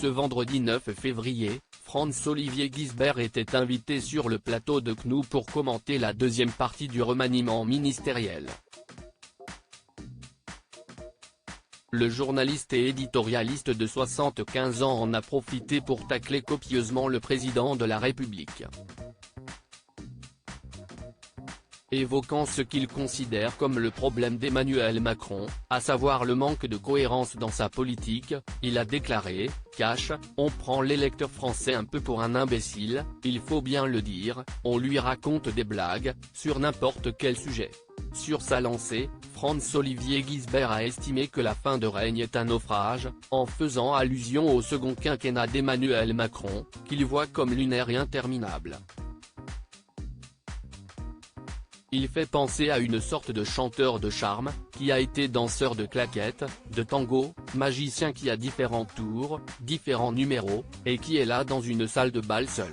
Ce vendredi 9 février, Franz-Olivier Gisbert était invité sur le plateau de CNOO pour commenter la deuxième partie du remaniement ministériel. Le journaliste et éditorialiste de 75 ans en a profité pour tacler copieusement le président de la République. Évoquant ce qu'il considère comme le problème d'Emmanuel Macron, à savoir le manque de cohérence dans sa politique, il a déclaré « Cash, on prend l'électeur français un peu pour un imbécile, il faut bien le dire, on lui raconte des blagues, sur n'importe quel sujet ». Sur sa lancée, Franz-Olivier Gisbert a estimé que la fin de règne est un naufrage, en faisant allusion au second quinquennat d'Emmanuel Macron, qu'il voit comme lunaire et interminable. Il fait penser à une sorte de chanteur de charme, qui a été danseur de claquettes, de tango, magicien qui a différents tours, différents numéros, et qui est là dans une salle de bal seul.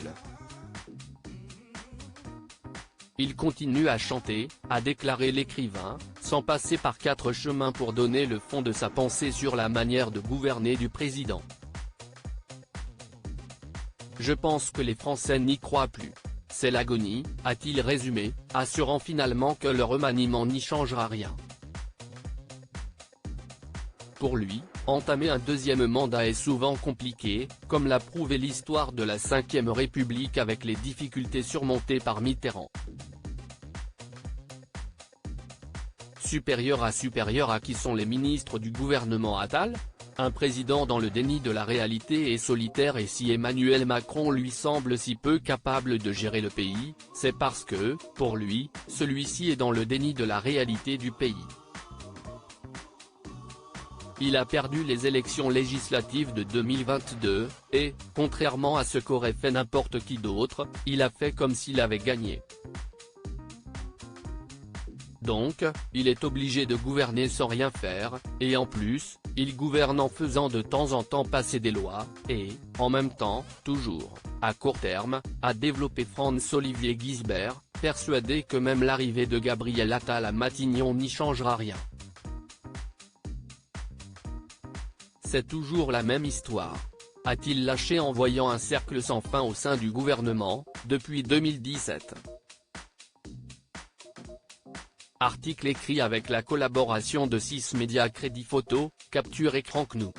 Il continue à chanter, a déclaré l'écrivain, sans passer par 4 chemins pour donner le fond de sa pensée sur la manière de gouverner du président. Je pense que les Français n'y croient plus. C'est l'agonie, a-t-il résumé, assurant finalement que le remaniement n'y changera rien. Pour lui, entamer un deuxième mandat est souvent compliqué, comme l'a prouvé l'histoire de la Ve République avec les difficultés surmontées par Mitterrand. Supérieur à qui sont les ministres du gouvernement Attal ? Un président dans le déni de la réalité est solitaire, et si Emmanuel Macron lui semble si peu capable de gérer le pays, c'est parce que, pour lui, celui-ci est dans le déni de la réalité du pays. Il a perdu les élections législatives de 2022, et, contrairement à ce qu'aurait fait n'importe qui d'autre, il a fait comme s'il avait gagné. Donc, il est obligé de gouverner sans rien faire, et en plus, il gouverne en faisant de temps en temps passer des lois, et, en même temps, toujours, à court terme, a développé Franz-Olivier Gisbert, persuadé que même l'arrivée de Gabriel Attal à Matignon n'y changera rien. C'est toujours la même histoire, a-t-il lâché en voyant un cercle sans fin au sein du gouvernement, depuis 2017. Article écrit avec la collaboration de 6 médias Crédit Photo, Capture Écran CNOO.